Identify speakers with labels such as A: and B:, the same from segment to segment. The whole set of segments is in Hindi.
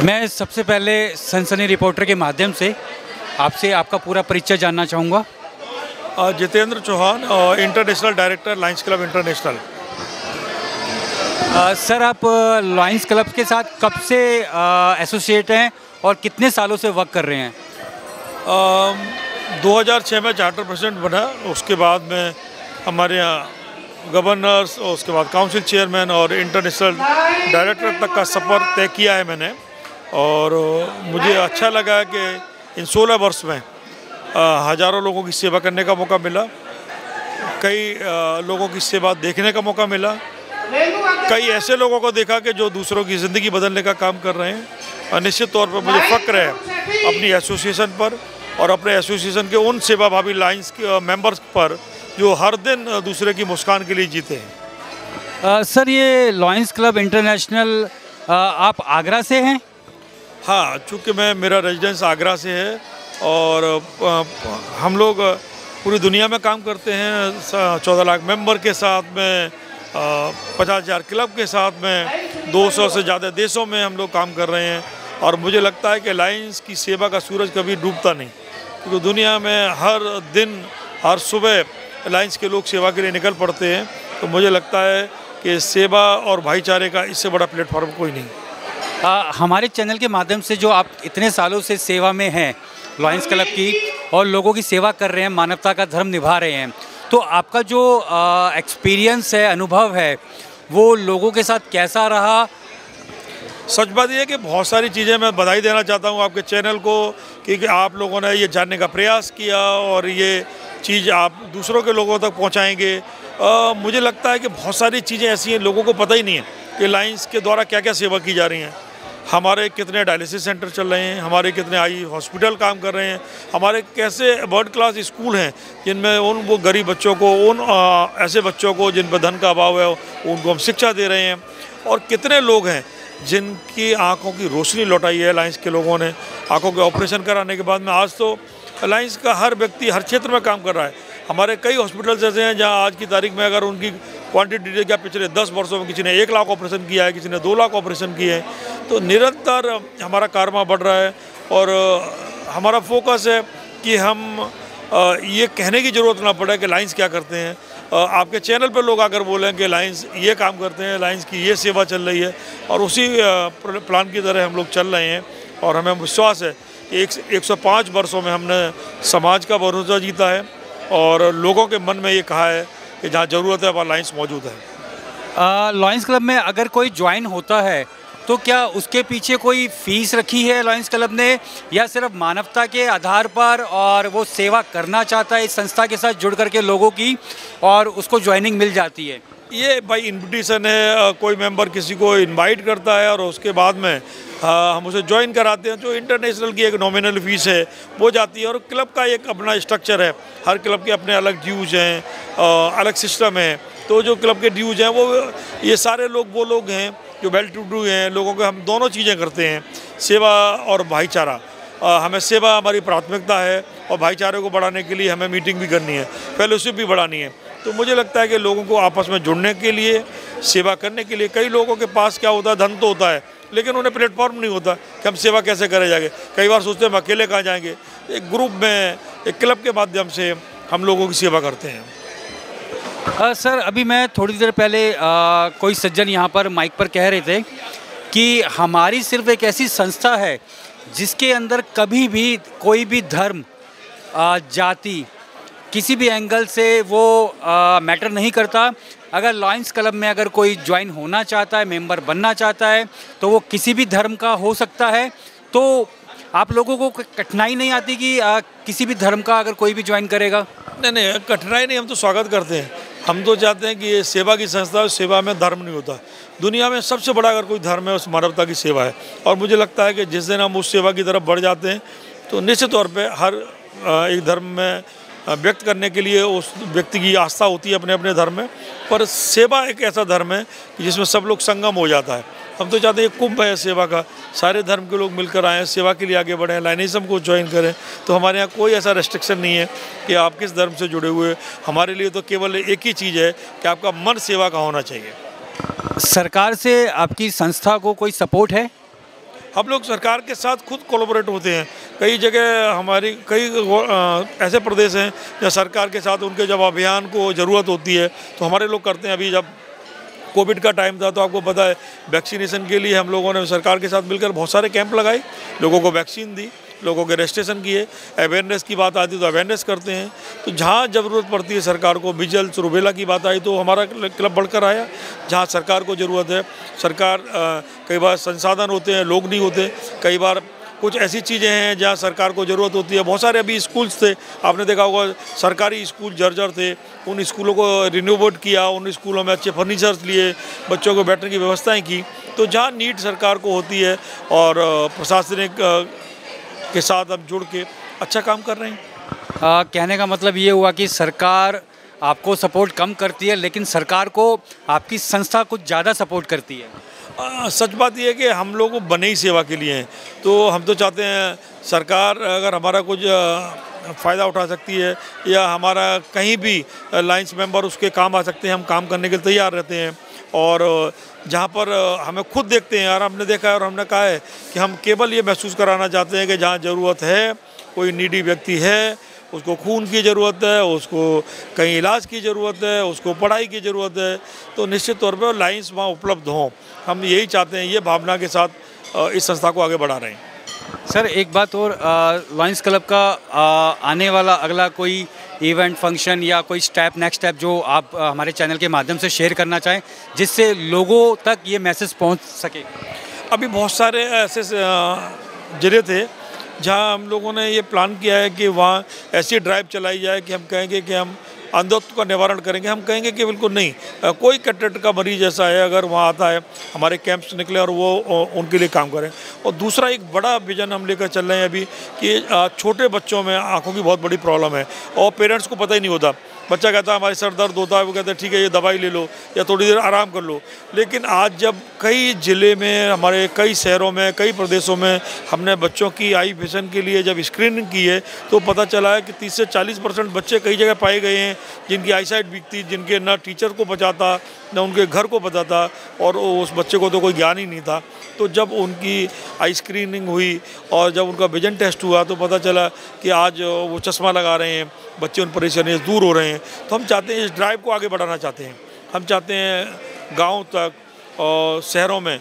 A: मैं सबसे पहले सनसनी रिपोर्टर के माध्यम से आपसे आपका पूरा परिचय जानना चाहूँगा।
B: Jitendra Chauhan, international director lions club international.
A: Sir, आप लायंस क्लब के साथ कब से एसोसिएट हैं और कितने सालों से वर्क कर रहे हैं?
B: 2006 में चार्टर प्रेसिडेंट बना, उसके बाद में हमारे यहाँ गवर्नर्स और उसके बाद काउंसिल चेयरमैन और इंटरनेशनल डायरेक्टर तक का सफ़र तय किया है मैंने। और मुझे अच्छा लगा कि इन 16 वर्ष में हज़ारों लोगों की सेवा करने का मौका मिला, कई लोगों की सेवा देखने का मौका मिला, कई ऐसे लोगों को देखा कि जो दूसरों की ज़िंदगी बदलने का काम कर रहे हैं। और निश्चित तौर पर मुझे फ़ख्र है अपनी एसोसिएशन पर और अपने एसोसिएशन के उन सेवाभावी लायंस के मेंबर्स पर जो हर दिन दूसरे की मुस्कान के लिए जीते हैं।
A: सर, ये लायंस क्लब इंटरनेशनल आप आगरा से हैं?
B: हाँ, चूँकि मेरा रेजिडेंस आगरा से है और हम लोग पूरी दुनिया में काम करते हैं। 14 लाख मेंबर के साथ में, 50,000 क्लब के साथ में, 200 से ज़्यादा देशों में हम लोग काम कर रहे हैं। और मुझे लगता है कि लायंस की सेवा का सूरज कभी डूबता नहीं, क्योंकि दुनिया में हर दिन हर सुबह लायंस के लोग सेवा के लिए निकल पड़ते हैं। तो मुझे लगता है कि सेवा और भाईचारे का इससे बड़ा प्लेटफॉर्म कोई नहीं।
A: हमारे चैनल के माध्यम से जो आप इतने सालों से सेवा में हैं लायंस क्लब की और लोगों की सेवा कर रहे हैं, मानवता का धर्म निभा रहे हैं, तो आपका जो एक्सपीरियंस है, अनुभव है, वो लोगों के साथ कैसा रहा?
B: सच बात यह है कि बहुत सारी चीज़ें मैं बधाई देना चाहता हूँ आपके चैनल को कि आप लोगों ने ये जानने का प्रयास किया और ये चीज़ आप दूसरों के लोगों तक पहुँचाएँगे। मुझे लगता है कि बहुत सारी चीज़ें ऐसी हैं लोगों को पता ही नहीं है कि लायंस के द्वारा क्या क्या सेवा की जा रही हैं। हमारे कितने डायलिसिस सेंटर चल रहे हैं, हमारे कितने आई हॉस्पिटल काम कर रहे हैं, हमारे कैसे वर्ल्ड क्लास स्कूल हैं जिनमें वो गरीब बच्चों को, ऐसे बच्चों को जिन पर धन का अभाव है, उनको हम शिक्षा दे रहे हैं। और कितने लोग हैं जिनकी आँखों की रोशनी लौटाई है लायंस के लोगों ने, आँखों के ऑपरेशन कराने के बाद में। आज तो लायंस का हर व्यक्ति हर क्षेत्र में काम कर रहा है। हमारे कई हॉस्पिटल्स ऐसे हैं जहाँ आज की तारीख में अगर उनकी क्वांटिटी क्या पिछले 10 वर्षों में किसी ने 1 लाख ऑपरेशन किया है, किसी ने 2 लाख ऑपरेशन किए हैं। तो निरंतर हमारा कारवा बढ़ रहा है और हमारा फोकस है कि हम ये कहने की ज़रूरत ना पड़े कि लायंस क्या करते हैं। आपके चैनल पर लोग आकर बोलें कि लायंस ये काम करते हैं, लायंस की ये सेवा चल रही है, और उसी प्लान की तरह हम लोग चल रहे हैं। और हमें विश्वास है कि 105 वर्षों में हमने समाज का भरोसा जीता है और लोगों के मन में ये कहा है कि जहाँ ज़रूरत है वहाँ लायंस मौजूद है।
A: लायंस क्लब में अगर कोई ज्वाइन होता है तो क्या उसके पीछे कोई फ़ीस रखी है लायंस क्लब ने, या सिर्फ मानवता के आधार पर और वो सेवा करना चाहता है इस संस्था के साथ जुड़ करके लोगों की, और उसको ज्वाइनिंग मिल जाती है?
B: ये भाई इन्विटेशन है, कोई मेंबर किसी को इनवाइट करता है और उसके बाद में हम उसे ज्वाइन कराते हैं। जो इंटरनेशनल की एक नॉमिनल फ़ीस है वो जाती है, और क्लब का एक अपना स्ट्रक्चर है, हर क्लब के अपने अलग ड्यूज हैं, अलग सिस्टम है। तो जो क्लब के ड्यूज हैं वो ये सारे लोग वो लोग हैं जो वेल टू डू हैं, लोगों के हम दोनों चीज़ें करते हैं, सेवा और भाईचारा। हमें सेवा हमारी प्राथमिकता है और भाईचारे को बढ़ाने के लिए हमें मीटिंग भी करनी है, फेलोशिप भी बढ़ानी है। तो मुझे लगता है कि लोगों को आपस में जुड़ने के लिए, सेवा करने के लिए, कई लोगों के पास क्या होता है, धन तो होता है लेकिन उन्हें प्लेटफॉर्म नहीं होता कि हम सेवा कैसे करे जाएंगे। कई बार सोचते हैं हम अकेले कहाँ जाएंगे। एक ग्रुप में, एक क्लब के माध्यम से हम लोगों की सेवा करते हैं।
A: सर, अभी मैं थोड़ी देर पहले कोई सज्जन यहाँ पर माइक पर कह रहे थे कि हमारी सिर्फ एक ऐसी संस्था है जिसके अंदर कभी भी कोई भी धर्म, जाति, किसी भी एंगल से वो मैटर नहीं करता। अगर लायंस क्लब में अगर कोई ज्वाइन होना चाहता है, मेंबर बनना चाहता है, तो वो किसी भी धर्म का हो सकता है। तो आप लोगों को कठिनाई नहीं आती कि किसी भी धर्म का अगर कोई भी ज्वाइन करेगा?
B: नहीं, कठिनाई नहीं, हम तो स्वागत करते हैं। हम तो चाहते हैं कि ये सेवा की संस्था है, सेवा में धर्म नहीं होता। दुनिया में सबसे बड़ा अगर कोई धर्म है उस मानवता की सेवा है। और मुझे लगता है कि जिस दिन हम उस सेवा की तरफ बढ़ जाते हैं तो निश्चित तौर पर हर एक धर्म में व्यक्त करने के लिए उस व्यक्ति की आस्था होती है अपने अपने धर्म में, पर सेवा एक ऐसा धर्म है कि जिसमें सब लोग संगम हो जाता है। हम तो चाहते हैं कुंभ है सेवा का, सारे धर्म के लोग मिलकर आएँ, सेवा के लिए आगे बढ़ें, लायनिज़्म को ज्वाइन करें। तो हमारे यहाँ कोई ऐसा रेस्ट्रिक्शन नहीं है कि आप किस धर्म से जुड़े हुए। हमारे लिए तो केवल एक ही चीज़ है कि आपका मन सेवा का होना चाहिए।
A: सरकार से आपकी संस्था को कोई सपोर्ट है?
B: हम लोग सरकार के साथ खुद कोलैबोरेट होते हैं। कई जगह हमारी कई ऐसे प्रदेश हैं जहाँ सरकार के साथ उनके जब अभियान को ज़रूरत होती है तो हमारे लोग करते हैं। अभी जब कोविड का टाइम था तो आपको पता है वैक्सीनेशन के लिए हम लोगों ने सरकार के साथ मिलकर बहुत सारे कैंप लगाए, लोगों को वैक्सीन दी, लोगों के रजिस्ट्रेशन किए। अवेयरनेस की बात आती है तो अवेयरनेस करते हैं। तो जहाँ ज़रूरत पड़ती है सरकार को, मिजल्स रूबेला की बात आई तो हमारा क्लब बढ़कर आया। जहाँ सरकार को ज़रूरत है, सरकार कई बार संसाधन होते हैं, लोग नहीं होते, कई बार कुछ ऐसी चीज़ें हैं जहाँ सरकार को ज़रूरत होती है। बहुत सारे अभी स्कूल्स थे, आपने देखा होगा सरकारी स्कूल जर्जर थे, उन स्कूलों को रिनोवेट किया, उन स्कूलों में अच्छे फर्नीचर्स लिए, बच्चों को बैठने की व्यवस्थाएं की। तो जहाँ नीड सरकार को होती है और प्रशासनिक के साथ अब जुड़ के अच्छा काम कर रहे हैं।
A: कहने का मतलब ये हुआ कि सरकार आपको सपोर्ट कम करती है लेकिन सरकार को आपकी संस्था कुछ ज़्यादा सपोर्ट करती है।
B: सच बात यह है कि हम लोग बने ही सेवा के लिए हैं, तो हम तो चाहते हैं सरकार अगर हमारा कुछ फ़ायदा उठा सकती है या हमारा कहीं भी लाइंस मेंबर उसके काम आ सकते हैं, हम काम करने के लिए तैयार रहते हैं। और जहाँ पर हमें खुद देखते हैं और हमने देखा है और हमने कहा है कि हम केवल ये महसूस कराना चाहते हैं कि जहाँ ज़रूरत है, कोई नीडी व्यक्ति है, उसको खून की ज़रूरत है, उसको कहीं इलाज की ज़रूरत है, उसको पढ़ाई की ज़रूरत है, तो निश्चित तौर पर लाइंस वहाँ उपलब्ध हों। हम यही चाहते हैं, ये भावना के साथ इस संस्था को आगे बढ़ा रहे हैं।
A: सर एक बात और, लायंस क्लब का आने वाला अगला कोई इवेंट, फंक्शन या कोई स्टेप, नेक्स्ट स्टेप जो आप हमारे चैनल के माध्यम से शेयर करना चाहें जिससे लोगों तक ये मैसेज पहुंच सके?
B: अभी बहुत सारे ऐसे ज़रिए थे जहां हम लोगों ने ये प्लान किया है कि वहाँ ऐसी ड्राइव चलाई जाए कि हम कहेंगे कि हम अंधत्व का निवारण करेंगे। हम कहेंगे कि बिल्कुल नहीं, कोई कैटेट का मरीज ऐसा है अगर वहाँ आता है, हमारे कैंप्स निकले और वो उनके लिए काम करें। और दूसरा एक बड़ा विजन हम लेकर चल रहे हैं अभी कि छोटे बच्चों में आँखों की बहुत बड़ी प्रॉब्लम है और पेरेंट्स को पता ही नहीं होता। बच्चा कहता है हमारे सर दर्द होता है, वो कहते हैं ठीक है ये दवाई ले लो या थोड़ी देर आराम कर लो। लेकिन आज जब कई ज़िले में, हमारे कई शहरों में, कई प्रदेशों में हमने बच्चों की आई विजन के लिए जब स्क्रीनिंग की है तो पता चला है कि 30 से 40% बच्चे कई जगह पाए गए हैं जिनकी आई साइट वीक थी, जिनके ना टीचर को पता था ना उनके घर को पता था और उस बच्चे को तो कोई ज्ञान ही नहीं था। तो जब उनकी आई स्क्रीनिंग हुई और जब उनका विजन टेस्ट हुआ तो पता चला कि आज वो चश्मा लगा रहे हैं, बच्चे उन परेशानियों से दूर हो रहे हैं। तो हम चाहते हैं इस ड्राइव को आगे बढ़ाना चाहते हैं। हम चाहते हैं गांव तक और शहरों में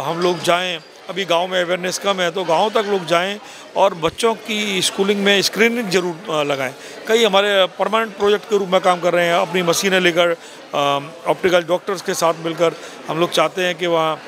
B: हम लोग जाएं। अभी गांव में अवेयरनेस कम है तो गांव तक लोग जाएं और बच्चों की स्कूलिंग में स्क्रीनिंग जरूर लगाएं। कई हमारे परमानेंट प्रोजेक्ट के रूप में काम कर रहे हैं, अपनी मशीनें लेकर ऑप्टिकल डॉक्टर्स के साथ मिलकर हम लोग चाहते हैं कि वहाँ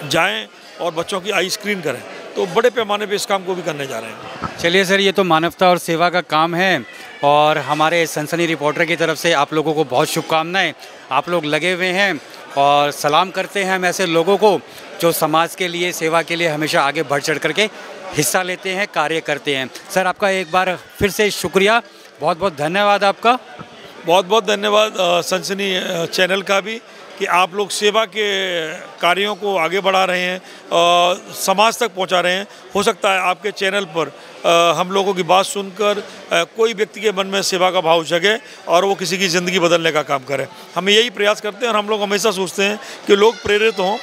B: जाएं और बच्चों की आई स्क्रीन करें। तो बड़े पैमाने पे इस काम को भी करने जा रहे हैं।
A: चलिए सर, ये तो मानवता और सेवा का काम है और हमारे सनसनी रिपोर्टर की तरफ से आप लोगों को बहुत शुभकामनाएं। आप लोग लगे हुए हैं और सलाम करते हैं हम ऐसे लोगों को जो समाज के लिए, सेवा के लिए हमेशा आगे बढ़ चढ़ करके हिस्सा लेते हैं, कार्य करते हैं। सर आपका एक बार फिर से शुक्रिया, बहुत बहुत धन्यवाद आपका।
B: बहुत बहुत धन्यवाद सनसनी चैनल का भी कि आप लोग सेवा के कार्यों को आगे बढ़ा रहे हैं, समाज तक पहुंचा रहे हैं। हो सकता है आपके चैनल पर हम लोगों की बात सुनकर कोई व्यक्ति के मन में सेवा का भाव जगे और वो किसी की ज़िंदगी बदलने का काम करे। हम यही प्रयास करते हैं और हम लोग हमेशा सोचते हैं कि लोग प्रेरित हों,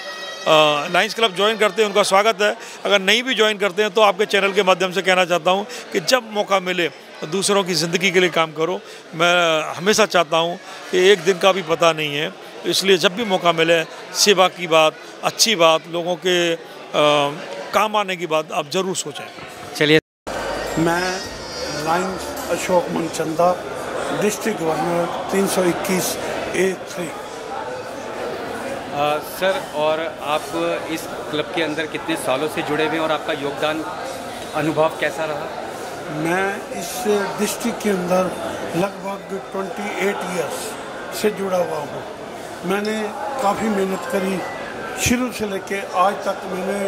B: लायंस क्लब ज्वाइन करते हैं, उनका स्वागत है। अगर नहीं भी ज्वाइन करते हैं तो आपके चैनल के माध्यम से कहना चाहता हूँ कि जब मौका मिले दूसरों की ज़िंदगी के लिए काम करो। मैं हमेशा चाहता हूँ कि एक दिन का भी पता नहीं है, इसलिए जब भी मौका मिले सेवा की बात, अच्छी बात, लोगों के काम आने की बात आप ज़रूर सोचें।
A: चलिए,
C: मैं Lions Ashok Manchanda, district governor 321A3।
A: Sir, और आप इस क्लब के अंदर कितने सालों से जुड़े हुए हैं और आपका योगदान, अनुभव कैसा रहा?
C: मैं इस डिस्ट्रिक्ट के अंदर लगभग 28 ईयर्स से जुड़ा हुआ हूँ। मैंने काफ़ी मेहनत करी, शुरू से लेके आज तक मैंने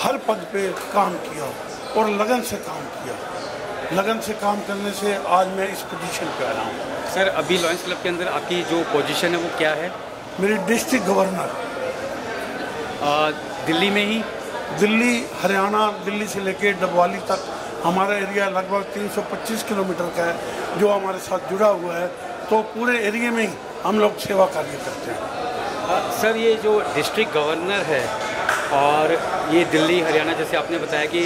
C: हर पद पे काम किया और लगन से काम किया। लगन से काम करने से आज मैं इस पोजीशन पे आया हूँ।
A: सर अभी लायंस क्लब के अंदर आपकी जो पोजीशन है वो क्या है?
C: मेरी डिस्ट्रिक्ट गवर्नर।
A: दिल्ली में ही?
C: दिल्ली, हरियाणा, दिल्ली से लेके डबवाली तक हमारा एरिया लगभग 325 किलोमीटर का है जो हमारे साथ जुड़ा हुआ है। तो पूरे एरिया में ही हम लोग सेवा कार्य करते हैं।
A: सर ये जो डिस्ट्रिक्ट गवर्नर है और ये दिल्ली हरियाणा, जैसे आपने बताया कि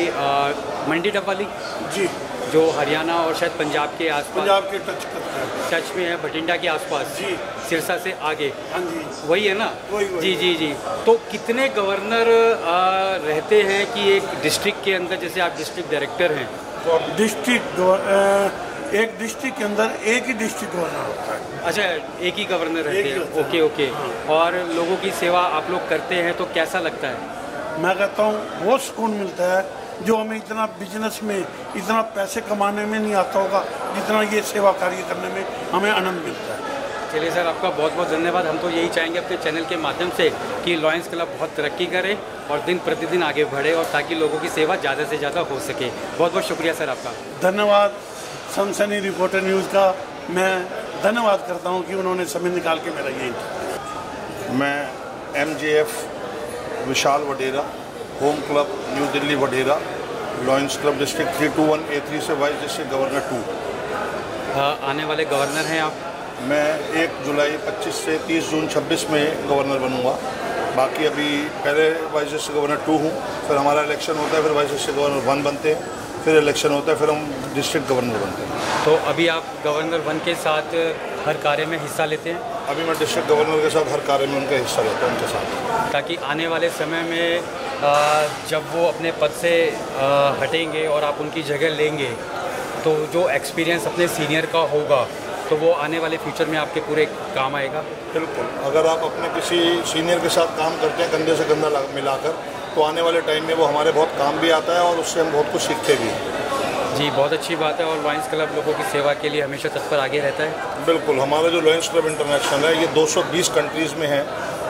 A: मंडी टप वाली
C: जी,
A: जो हरियाणा और शायद पंजाब के आसपास,
C: पंजाब के टच करता है।
A: टच में है, बठिंडा के आसपास
C: जी,
A: सिरसा से आगे,
C: हाँ जी,
A: वही है ना?
C: वही
A: जी जी जी। तो कितने गवर्नर रहते हैं कि एक डिस्ट्रिक्ट के अंदर, जैसे आप डिस्ट्रिक्ट डायरेक्टर हैं?
C: एक डिस्ट्रिक्ट के अंदर एक ही डिस्ट्रिक्ट गवर्नर होता है।
A: अच्छा, एक ही गवर्नर रहते हैं।
C: होता है।
A: Okay okay. और लोगों की सेवा आप लोग करते हैं तो कैसा लगता है?
C: मैं कहता हूँ बहुत सुकून मिलता है, जो हमें इतना बिजनेस में, इतना पैसे कमाने में नहीं आता होगा, जितना ये सेवा कार्य करने में हमें आनंद मिलता है।
A: चलिए सर, आपका बहुत बहुत धन्यवाद। हम तो यही चाहेंगे अपने चैनल के माध्यम से कि लॉयंस क्लब बहुत तरक्की करे और दिन प्रतिदिन आगे बढ़े, और ताकि लोगों की सेवा ज़्यादा से ज़्यादा हो सके। बहुत बहुत शुक्रिया सर आपका।
C: धन्यवाद सनसनी रिपोर्टर न्यूज़ का, मैं धन्यवाद करता हूं कि उन्होंने समय निकाल के मेरा ये इंटरव्यू।
D: मैं MJF विशाल वडेरा, होम क्लब न्यू दिल्ली वडेरा, लॉयंस क्लब डिस्ट्रिक्ट 321A3 से वाइस डिस्ट्रिक्ट गवर्नर 2।
A: आने वाले गवर्नर हैं आप?
D: मैं 1 जुलाई 25 से 30 जून 26 में गवर्नर बनूंगा। बाकी अभी पहले वाइस डिस्ट्रिक्ट गवर्नर 2 हूँ, फिर हमारा इलेक्शन होता है, फिर वाइस डिस्ट्रिक्ट गवर्नर 1 बनते हैं, फिर इलेक्शन होता है, फिर हम डिस्ट्रिक्ट गवर्नर बनते हैं।
A: तो अभी आप गवर्नर 1 के साथ हर कार्य में हिस्सा लेते हैं?
D: अभी मैं डिस्ट्रिक्ट गवर्नर के साथ हर कार्य में उनका हिस्सा लेता हूँ, उनके साथ,
A: ताकि आने वाले समय में जब वो अपने पद से हटेंगे और आप उनकी जगह लेंगे, तो जो एक्सपीरियंस अपने सीनियर का होगा तो वो आने वाले फ्यूचर में आपके पूरे काम आएगा।
D: बिल्कुल, अगर आप अपने किसी सीनियर के साथ काम करते हैं कंधे से कंधा मिलाकर, तो आने वाले टाइम में वो हमारे बहुत काम भी आता है और उससे हम बहुत कुछ सीखते भी हैं।
A: जी, बहुत अच्छी बात है। और लॉयंस क्लब लोगों की सेवा के लिए हमेशा तत्पर आगे रहता है।
D: बिल्कुल, हमारा जो लॉयंस क्लब इंटरनेशनल है ये 220 कंट्रीज़ में है,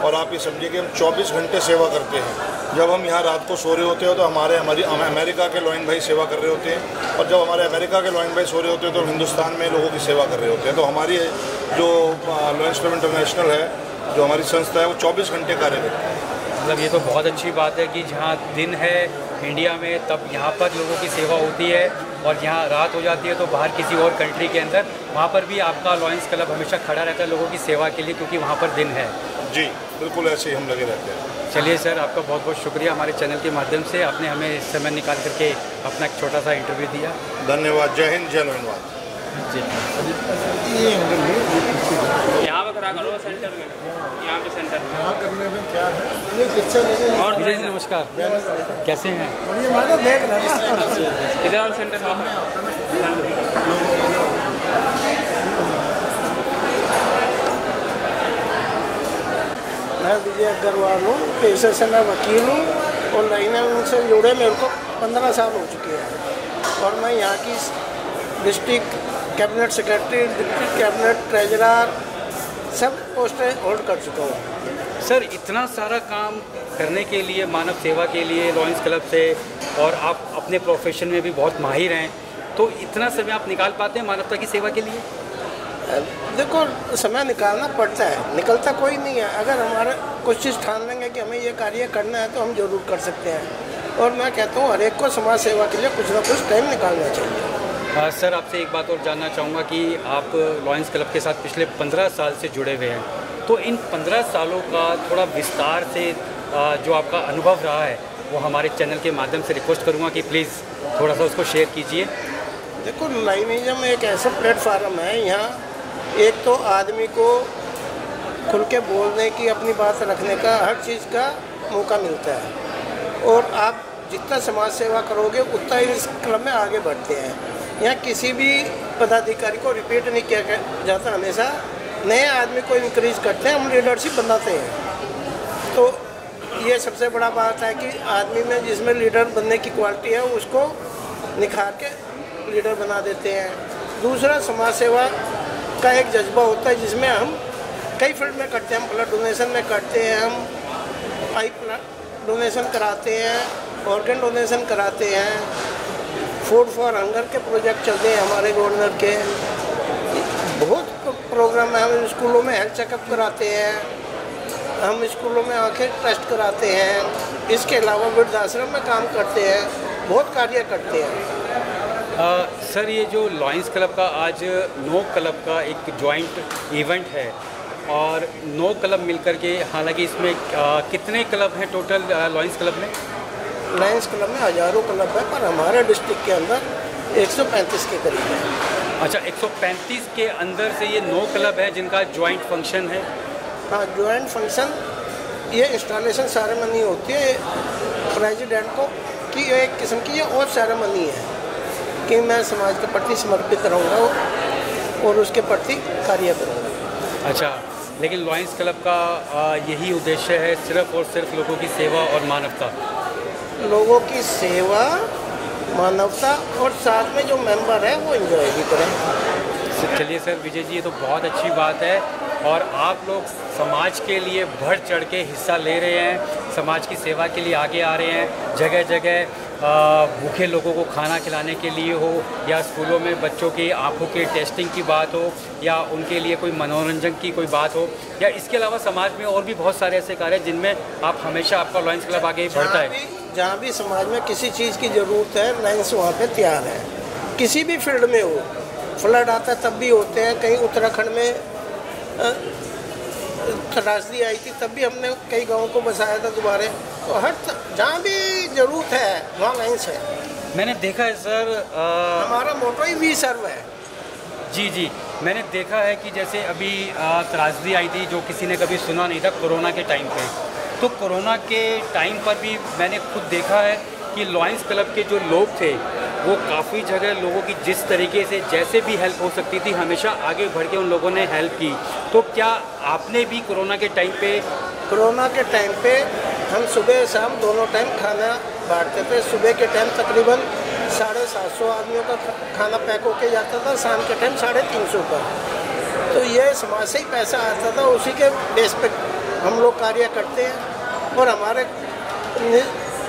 D: और आप ये समझिए कि हम 24 घंटे सेवा करते हैं। जब हम यहाँ रात को सो रहे होते हैं तो हमारी अमेरिका के लॉयन भाई सेवा कर रहे होते हैं, और जब हमारे अमेरिका के लॉयन भाई सो रहे होते हैं तो हिंदुस्तान में लोगों की सेवा कर रहे होते हैं। तो हमारी जो लॉयंस क्लब इंटरनेशनल है, जो हमारी संस्था है, वो 24 घंटे कार्य करती है।
A: मतलब ये तो बहुत अच्छी बात है कि जहाँ दिन है इंडिया में, तब यहाँ पर लोगों की सेवा होती है, और यहाँ रात हो जाती है तो बाहर किसी और कंट्री के अंदर, वहाँ पर भी आपका लॉयंस क्लब हमेशा खड़ा रहता है लोगों की सेवा के लिए, क्योंकि वहाँ पर दिन है।
D: जी बिल्कुल, ऐसे ही हम लगे रहते हैं।
A: चलिए सर, आपका बहुत बहुत शुक्रिया हमारे चैनल के माध्यम से, आपने हमें समय निकाल करके अपना एक छोटा सा इंटरव्यू दिया।
D: धन्यवाद। जय हिंद, जय लॉयनवाद।
A: जी,
E: यहाँ पे खड़ा करो सेंटर में, यहाँ पे सेंटर में।
C: यहाँ करने में क्या है, ये पिक्चर लेके
E: और
A: विजय जी नमस्कार, कैसे हैं?
C: बढ़िया, मैं तो देख रहा था।
E: इधर और सेंटर में।
F: मैं विजय अग्रवाल हूँ, पेशे से मैं वकील हूँ, और लाइन से जुड़े मेरे को 15 साल हो चुके हैं, और मैं यहाँ की district cabinet secretary, district cabinet treasurer, सब पोस्टें होल्ड कर चुका हूँ।
A: सर, इतना सारा काम करने के लिए, मानव सेवा के लिए लॉयंस क्लब से, और आप अपने प्रोफेशन में भी बहुत माहिर हैं, तो इतना समय आप निकाल पाते हैं मानवता की सेवा के लिए?
F: देखो, समय निकालना पड़ता है, निकलता कोई नहीं है। अगर हमारा कुछ चीज़ ठान लेंगे कि हमें ये कार्य करना है तो हम जरूर कर सकते हैं, और मैं कहता हूँ हर एक को समाज सेवा के लिए कुछ ना कुछ टाइम निकालना चाहिए।
A: सर, आपसे एक बात और जानना चाहूँगा कि आप लॉयंस क्लब के साथ पिछले 15 साल से जुड़े हुए हैं, तो इन 15 सालों का थोड़ा विस्तार से जो आपका अनुभव रहा है वो हमारे चैनल के माध्यम से रिक्वेस्ट करूँगा कि प्लीज़ थोड़ा सा उसको शेयर कीजिए।
F: देखो, लाइनिज्म एक ऐसा प्लेटफार्म है, यहाँ एक तो आदमी को खुल के बोलने की, अपनी बात रखने का, हर चीज़ का मौका मिलता है, और आप जितना समाज सेवा करोगे उतना ही इस क्लब में आगे बढ़ते हैं। यहाँ किसी भी पदाधिकारी को रिपीट नहीं किया जाता, हमेशा नए आदमी को इंकरेज करते हैं, हम लीडरशिप बनाते हैं। तो ये सबसे बड़ा बात है कि आदमी में जिसमें लीडर बनने की क्वालिटी है उसको निखार के लीडर बना देते हैं। दूसरा, समाज सेवा का एक जज्बा होता है जिसमें हम कई फील्ड में करते हैं। हम ब्लड डोनेशन में करते हैं, हम आई डोनेशन कराते हैं, ऑर्गन डोनेशन कराते हैं, फूड फॉर हंगर के प्रोजेक्ट चलते हैं हमारे गवर्नर के, बहुत प्रोग्राम है। हम स्कूलों में हेल्थ चेकअप कराते हैं, हम स्कूलों में आके टेस्ट कराते हैं, इसके अलावा वृद्धाश्रम में काम करते हैं, बहुत कार्य करते हैं।
A: सर, ये जो लॉयंस क्लब का आज 9 क्लब का एक जॉइंट इवेंट है, और 9 क्लब मिलकर के, हालांकि इसमें कितने क्लब हैं टोटल लॉयंस क्लब में?
F: लायंस क्लब में हज़ारों क्लब है, पर हमारे डिस्ट्रिक्ट के अंदर 135 के करीब है।
A: अच्छा, 135 के अंदर से ये 9 क्लब है जिनका जॉइंट फंक्शन है।
F: हाँ, जॉइंट फंक्शन, ये इंस्टॉलेशन सेरेमनी होती है प्रेसिडेंट को कि एक किस्म की ये और सेरेमनी है कि मैं समाज के प्रति समर्पित रहूँगा और उसके प्रति कार्य करूँगा।
A: अच्छा, लेकिन लॉयंस क्लब का यही उद्देश्य है, सिर्फ और सिर्फ लोगों की सेवा और मानवता।
F: लोगों की सेवा, मानवता और साथ में जो मेंबर है वो एंजॉय भी करें।
A: चलिए सर विजय जी, ये तो बहुत अच्छी बात है और आप लोग समाज के लिए बढ़ चढ़ के हिस्सा ले रहे हैं, समाज की सेवा के लिए आगे आ रहे हैं। जगह जगह भूखे लोगों को खाना खिलाने के लिए हो, या स्कूलों में बच्चों की आंखों के टेस्टिंग की बात हो, या उनके लिए कोई मनोरंजन की कोई बात हो, या इसके अलावा समाज में और भी बहुत सारे ऐसे कार्य जिनमें आप हमेशा, आपका लॉयंस क्लब आगे बढ़ता है।
F: जहाँ भी समाज में किसी चीज़ की ज़रूरत है, लायंस वहाँ पे तैयार है। किसी भी फील्ड में हो, फ्लड आता है तब भी होते हैं, कहीं उत्तराखंड में त्रासदी आई थी तब भी हमने कई गाँवों को बसाया था दोबारा। तो हर जहाँ भी ज़रूरत है वहाँ लायंस है।
A: मैंने देखा है सर,
F: हमारा मोटो ही वी सर्व है।
A: जी जी, मैंने देखा है कि जैसे अभी त्रासदी आई थी जो किसी ने कभी सुना नहीं था कोरोना के टाइम पे, तो कोरोना के टाइम पर भी मैंने खुद देखा है कि लॉयंस क्लब के जो लोग थे वो काफ़ी जगह लोगों की जिस तरीके से जैसे भी हेल्प हो सकती थी हमेशा आगे बढ़ के उन लोगों ने हेल्प की। तो क्या आपने भी कोरोना के टाइम पे हम सुबह शाम दोनों टाइम खाना बांटते थे। सुबह के टाइम तकरीबन 750 आदमियों का खाना पैक होके जाता था, शाम के टाइम 350 का। तो ये समाज से ही पैसा आता था, उसी के बेस पे हम लोग कार्य करते हैं और हमारे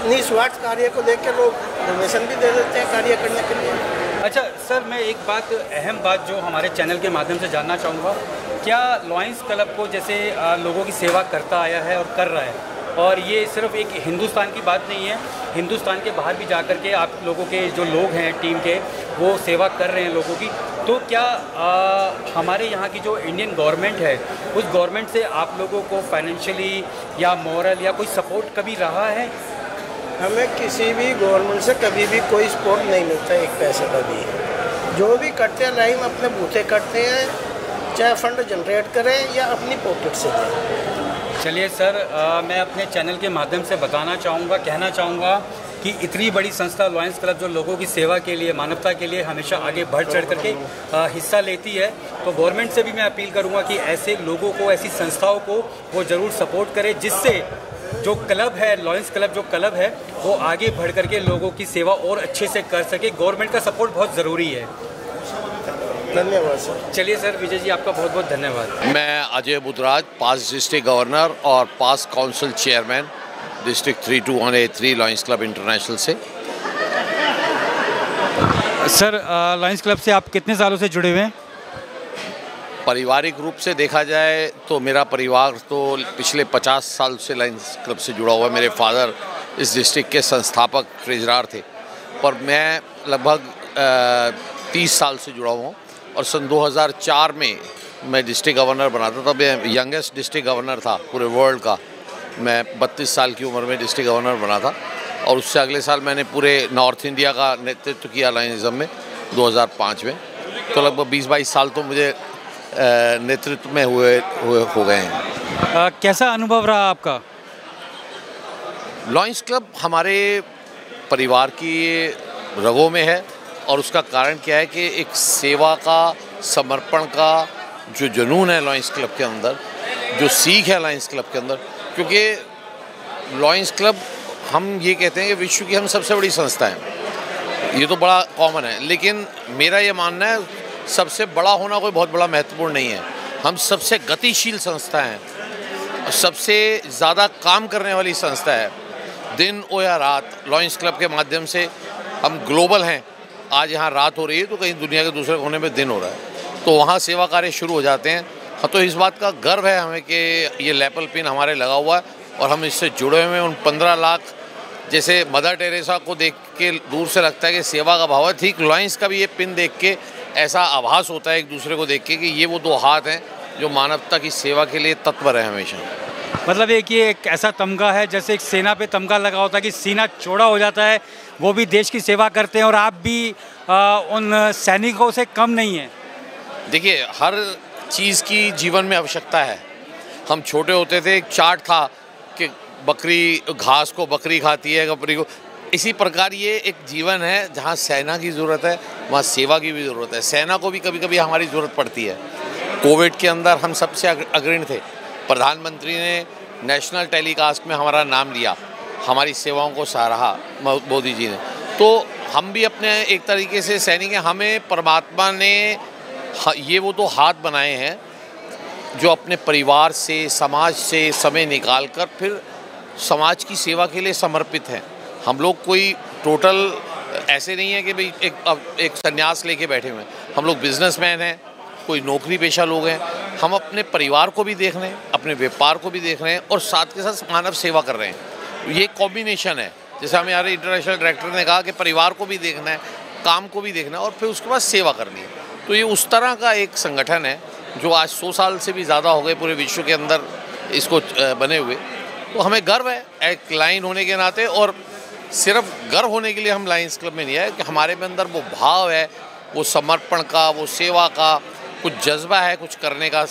A: निस्वार्थ कार्य को देख के लोग डोनेशन भी दे देते हैं कार्य करने के लिए। अच्छा सर, मैं एक बात, अहम बात जो हमारे चैनल के माध्यम से जानना चाहूँगा, क्या लॉयंस क्लब को जैसे लोगों की सेवा करता आया है और कर रहा है, और ये सिर्फ एक हिंदुस्तान की बात नहीं है, हिंदुस्तान के बाहर भी जा कर के आप लोगों के जो लोग हैं टीम के वो सेवा कर रहे हैं लोगों की, तो क्या हमारे यहाँ की जो इंडियन गवर्नमेंट है उस गवर्नमेंट से आप लोगों को फाइनेंशियली या मॉरल या कोई सपोर्ट कभी रहा है?
F: हमें किसी भी गवर्नमेंट से कभी भी कोई सपोर्ट नहीं मिलता, एक पैसे का भी। जो भी करते हैं लाइन अपने बूथे करते हैं, चाहे फंड जनरेट करें या अपनी पॉकेट से दें।
A: चलिए सर, मैं अपने चैनल के माध्यम से कहना चाहूँगा कि इतनी बड़ी संस्था लॉयंस क्लब जो लोगों की सेवा के लिए, मानवता के लिए हमेशा आगे बढ़ चढ़ करके हिस्सा लेती है, तो गवर्नमेंट से भी मैं अपील करूँगा कि ऐसे लोगों को, ऐसी संस्थाओं को वो ज़रूर सपोर्ट करे, जिससे जो क्लब है, लॉयंस क्लब जो क्लब है, वो आगे बढ़ करके लोगों की सेवा और अच्छे से कर सके। गवर्नमेंट का सपोर्ट बहुत ज़रूरी है।
F: धन्यवाद सर।
A: चलिए सर, विजय जी आपका बहुत बहुत धन्यवाद।
G: मैं Ajay Budhraj, past district governor और past council chairman district 3218 lions club international से।
A: सर, लॉयंस क्लब से आप कितने सालों से जुड़े हुए हैं?
G: पारिवारिक रूप से देखा जाए तो मेरा परिवार तो पिछले 50 साल से लॉयंस क्लब से जुड़ा हुआ है। मेरे फादर इस डिस्ट्रिक्ट के संस्थापक ट्रेजरार थे, पर मैं लगभग 30 साल से जुड़ा हुआ हूँ और सन 2004 में मैं डिस्ट्रिक्ट गवर्नर बना था। तब मैं यंगेस्ट डिस्ट्रिक्ट गवर्नर था पूरे वर्ल्ड का। मैं 32 साल की उम्र में डिस्ट्रिक्ट गवर्नर बना था और उससे अगले साल मैंने पूरे नॉर्थ इंडिया का नेतृत्व किया लॉयंसम में 2005 में। तो लगभग 20-22 साल तो मुझे नेतृत्व में हुए हो गए हैं।
A: कैसा अनुभव रहा आपका?
G: लॉयंस क्लब हमारे परिवार की रगों में है और उसका कारण क्या है कि एक सेवा का, समर्पण का जो जुनून है लॉयंस क्लब के अंदर, जो सीख है लॉयंस क्लब के अंदर। क्योंकि लॉयंस क्लब, हम ये कहते हैं कि विश्व की हम सबसे बड़ी संस्था है, ये तो बड़ा कॉमन है, लेकिन मेरा ये मानना है सबसे बड़ा होना कोई बहुत बड़ा महत्वपूर्ण नहीं है। हम सबसे गतिशील संस्था हैं, सबसे ज़्यादा काम करने वाली संस्था है। दिन हो या रात, लॉयंस क्लब के माध्यम से हम ग्लोबल हैं। आज यहाँ रात हो रही है तो कहीं दुनिया के दूसरे कोने में दिन हो रहा है, तो वहाँ सेवा कार्य शुरू हो जाते हैं। हाँ, तो इस बात का गर्व है हमें कि ये लेपल पिन हमारे लगा हुआ है और हम इससे जुड़े हुए हैं। उन 15 लाख, जैसे मदर टेरेसा को देख के दूर से लगता है कि सेवा का भाव है, ठीक लॉयंस का भी ये पिन देख के ऐसा आभास होता है एक दूसरे को देख के कि ये वो दो हाथ हैं जो मानवता की सेवा के लिए तत्पर है हमेशा।
A: मतलब ये एक ऐसा तमगा है, जैसे एक सेना पे तमगा लगा होता है कि सीना चौड़ा हो जाता है, वो भी देश की सेवा करते हैं, और आप भी उन सैनिकों से कम नहीं हैं।
G: देखिए, हर चीज़ की जीवन में आवश्यकता है। हम छोटे होते थे, एक चार्ट था कि बकरी घास को बकरी खाती है, बकरी को। इसी प्रकार ये एक जीवन है जहाँ सेना की ज़रूरत है, वहाँ सेवा की भी ज़रूरत है। सेना को भी कभी कभी हमारी ज़रूरत पड़ती है। कोविड के अंदर हम सबसे अग्रणी थे। प्रधानमंत्री ने नेशनल टेलीकास्ट में हमारा नाम लिया, हमारी सेवाओं को सराहा मोदी जी ने। तो हम भी अपने एक तरीके से सैनिक हैं। हमें परमात्मा ने ये वो 2 हाथ बनाए हैं जो अपने परिवार से, समाज से समय निकाल कर फिर समाज की सेवा के लिए समर्पित हैं। हम लोग कोई टोटल ऐसे नहीं है कि भाई एक संन्यास लेके बैठे हुए हैं। हम लोग बिजनेसमैन हैं, कोई नौकरी पेशा लोग हैं। हम अपने परिवार को भी देख रहे हैं, अपने व्यापार को भी देख रहे हैं, और साथ के साथ मानव सेवा कर रहे हैं। ये कॉम्बिनेशन है। जैसे हमारे इंटरनेशनल डायरेक्टर ने कहा कि परिवार को भी देखना है, काम को भी देखना है, और फिर उसके बाद सेवा करनी है। तो ये उस तरह का एक संगठन है जो आज 100 साल से भी ज़्यादा हो गए पूरे विश्व के अंदर इसको बने हुए। तो हमें गर्व है एक लाइन होने के नाते, और सिर्फ गर्व होने के लिए हम लायंस क्लब में नहीं आए कि हमारे में अंदर वो भाव है, वो समर्पण का, वो सेवा का कुछ जज्बा है, कुछ करने का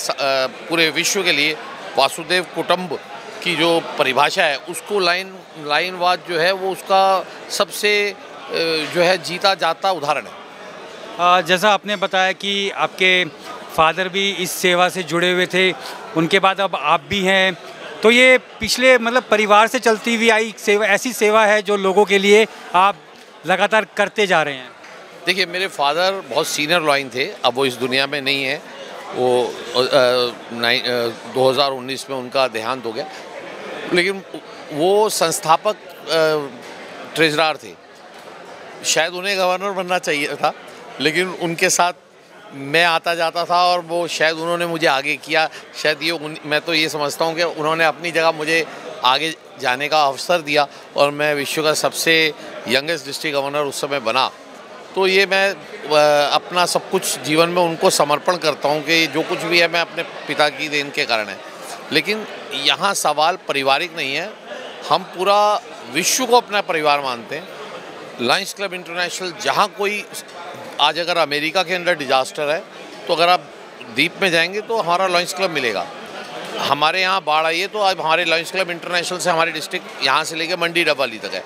G: पूरे विश्व के लिए। वासुदेव कुटुंब की जो परिभाषा है, उसको लाइनवाद जो है वो उसका सबसे जो है जीता जाता उदाहरण है।
A: जैसा आपने बताया कि आपके फादर भी इस सेवा से जुड़े हुए थे, उनके बाद अब आप भी हैं, तो ये पिछले मतलब परिवार से चलती हुई आई सेवा, ऐसी सेवा है जो लोगों के लिए आप लगातार करते जा रहे हैं।
G: देखिए, मेरे फादर बहुत सीनियर लॉइन थे, अब वो इस दुनिया में नहीं है। वो 2019 में उनका देहांत हो गया, लेकिन वो संस्थापक ट्रेजरर थे। शायद उन्हें गवर्नर बनना चाहिए था, लेकिन उनके साथ मैं आता जाता था, और वो शायद उन्होंने मुझे आगे किया। शायद मैं तो ये समझता हूँ कि उन्होंने अपनी जगह मुझे आगे जाने का अवसर दिया, और मैं विश्व का सबसे यंगेस्ट डिस्ट्रिक्ट गवर्नर उस समय बना। तो ये मैं अपना सब कुछ जीवन में उनको समर्पण करता हूँ कि जो कुछ भी है मैं अपने पिता की देन के कारण है। लेकिन यहाँ सवाल पारिवारिक नहीं है, हम पूरा विश्व को अपना परिवार मानते हैं। लायंस क्लब इंटरनेशनल, जहाँ कोई आज अगर अमेरिका के अंदर डिजास्टर है, तो अगर आप द्वीप में जाएंगे तो हमारा लायंस क्लब मिलेगा। हमारे यहाँ बाढ़ आई है तो अब हमारे लायंस क्लब इंटरनेशनल से हमारी डिस्ट्रिक्ट यहाँ से लेकर मंडी डबवाली तक है।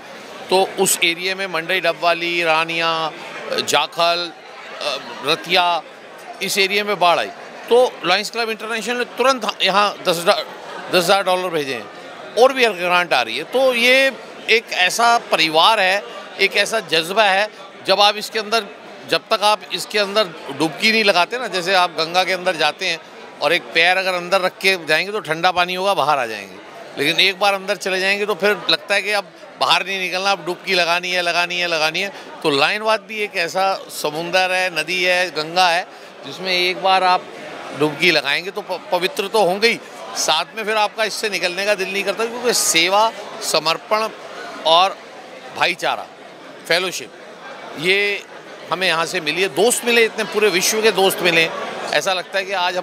G: तो उस एरिया में मंडी डबवाली, रानिया, जाखल, रतिया, इस एरिया में बाढ़ आई तो लायंस क्लब इंटरनेशनल ने तुरंत यहाँ $10,000 भेजे हैं, और भी ग्रांट आ रही है। तो ये एक ऐसा परिवार है, एक ऐसा जज्बा है। जब तक आप इसके अंदर डुबकी नहीं लगाते ना, जैसे आप गंगा के अंदर जाते हैं और एक पैर अगर अंदर रख के जाएंगे तो ठंडा पानी होगा, बाहर आ जाएंगे, लेकिन एक बार अंदर चले जाएंगे तो फिर लगता है कि अब बाहर नहीं निकलना, अब डुबकी लगानी है। तो लायनवाद भी एक ऐसा समुंदर है, नदी है, गंगा है, जिसमें एक बार आप डुबकी लगाएंगे तो पवित्र तो होंगे ही, साथ में फिर आपका इससे निकलने का दिल नहीं करता, क्योंकि सेवा, समर्पण और भाईचारा, फेलोशिप, ये हमें यहाँ से मिली है। दोस्त मिले, इतने पूरे विश्व के दोस्त मिले। ऐसा लगता है कि आज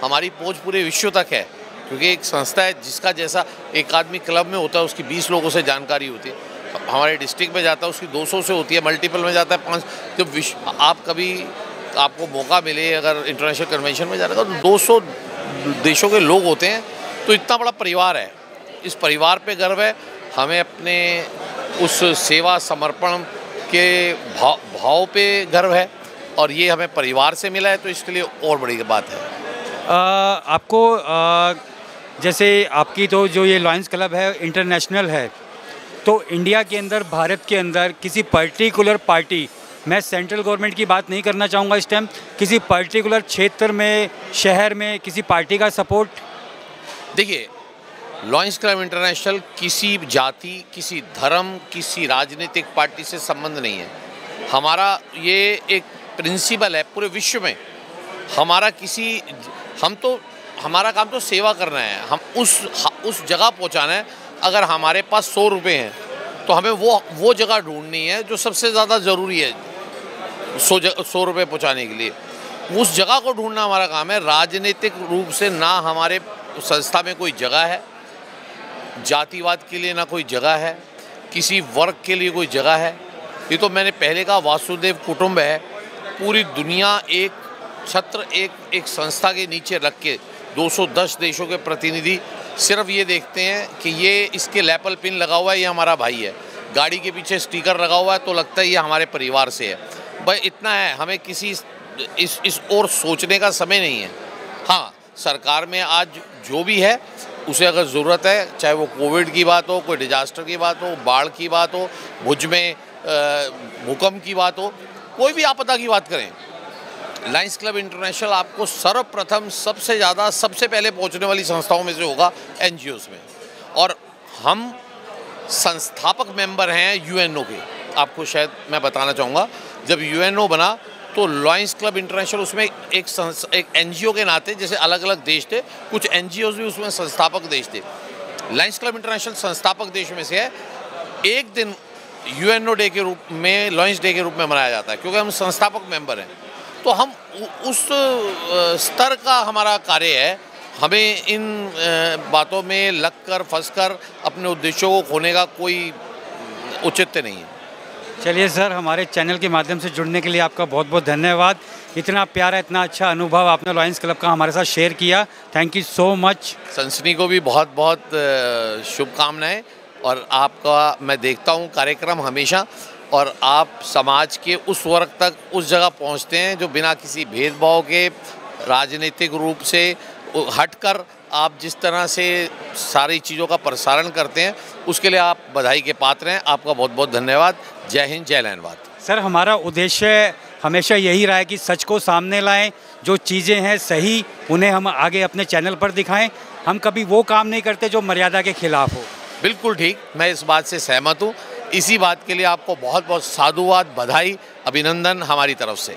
G: हमारी पहुँच पूरे विश्व तक है, क्योंकि एक संस्था है जिसका जैसा एक आदमी क्लब में होता है उसकी 20 लोगों से जानकारी होती है, हमारे डिस्ट्रिक्ट में जाता है उसकी 200 से होती है, मल्टीपल में जाता है 5। जब आप कभी आपको मौका मिले अगर इंटरनेशनल कन्वेंशन में जाने का, तो 200 देशों के लोग होते हैं। तो इतना बड़ा परिवार है, इस परिवार पे गर्व है। हमें अपने उस सेवा समर्पण के भाव पे गर्व है, और ये हमें परिवार से मिला है, तो इसके लिए और बड़ी बात है।
A: आपको जैसे आपकी तो जो ये लायंस क्लब है इंटरनेशनल है, तो इंडिया के अंदर, भारत के अंदर किसी पर्टिकुलर पार्टी, मैं सेंट्रल गवर्नमेंट की बात नहीं करना चाहूँगा इस टाइम, किसी पर्टिकुलर क्षेत्र में, शहर में किसी पार्टी का सपोर्ट? देखिए,
G: लायंस क्लब इंटरनेशनल किसी जाति, किसी धर्म, किसी राजनीतिक पार्टी से संबंध नहीं है। हमारा ये एक प्रिंसिपल है पूरे विश्व में। हमारा काम तो सेवा करना है, हम उस जगह पहुंचाना है। अगर हमारे पास 100 रुपये हैं तो हमें वो जगह ढूंढनी है जो सबसे ज़्यादा ज़रूरी है 100 रुपये पहुँचाने के लिए। उस जगह को ढूंढना हमारा काम है। राजनीतिक रूप से ना हमारे संस्था में कोई जगह है, जातिवाद के लिए ना कोई जगह है, किसी वर्ग के लिए कोई जगह है। ये तो मैंने पहले कहा, वासुदेव कुटुंब है। पूरी दुनिया एक छत्र, एक संस्था के नीचे रख के 210 देशों के प्रतिनिधि सिर्फ ये देखते हैं कि ये इसके लैपल पिन लगा हुआ है, ये हमारा भाई है। गाड़ी के पीछे स्टिकर लगा हुआ है तो लगता है ये हमारे परिवार से है। भाई इतना है, हमें किसी इस और सोचने का समय नहीं है। हाँ, सरकार में आज जो भी है उसे अगर ज़रूरत है, चाहे वो कोविड की बात हो, कोई डिजास्टर की बात हो, बाढ़ की बात हो, भुज में भूकंप की बात हो, कोई भी आपदा की बात करें, लायंस क्लब इंटरनेशनल आपको सर्वप्रथम सबसे ज़्यादा सबसे पहले पहुंचने वाली संस्थाओं में से होगा, एनजीओज़ में। और हम संस्थापक मेंबर हैं यूएनओ के। आपको शायद मैं बताना चाहूँगा, जब यूएनओ बना तो लायंस क्लब इंटरनेशनल उसमें एक एनजीओ के नाते, जैसे अलग अलग देश थे, कुछ एनजीओज़ भी उसमें संस्थापक देश थे। लायंस क्लब इंटरनेशनल संस्थापक देश में से है। एक दिन यूएनओ डे के रूप में, लायंस डे के रूप में मनाया जाता है, क्योंकि हम संस्थापक मेंबर हैं। तो हम उस स्तर का हमारा कार्य है। हमें इन बातों में लगकर फंसकर अपने उद्देश्यों को खोने का कोई औचित्य नहीं है।
A: चलिए सर, हमारे चैनल के माध्यम से जुड़ने के लिए आपका बहुत बहुत धन्यवाद। इतना प्यारा, इतना अच्छा अनुभव आपने लायंस क्लब का हमारे साथ शेयर किया। Thank you so much.
G: सनसनी को भी बहुत बहुत शुभकामनाएं। और आपका मैं देखता हूं कार्यक्रम हमेशा, और आप समाज के उस वर्ग तक, उस जगह पहुंचते हैं जो बिना किसी भेदभाव के, राजनीतिक रूप से हटकर आप जिस तरह से सारी चीज़ों का प्रसारण करते हैं, उसके लिए आप बधाई के पात्र हैं। आपका बहुत बहुत धन्यवाद। जय हिंद, जय लैंडवाद।
A: सर, हमारा उद्देश्य हमेशा यही रहा है कि सच को सामने लाएं, जो चीज़ें हैं सही उन्हें हम आगे अपने चैनल पर दिखाएं। हम कभी वो काम नहीं करते जो मर्यादा के खिलाफ हो।
G: बिल्कुल ठीक, मैं इस बात से सहमत हूँ। इसी बात के लिए आपको बहुत बहुत साधुवाद, बधाई, अभिनंदन हमारी तरफ से।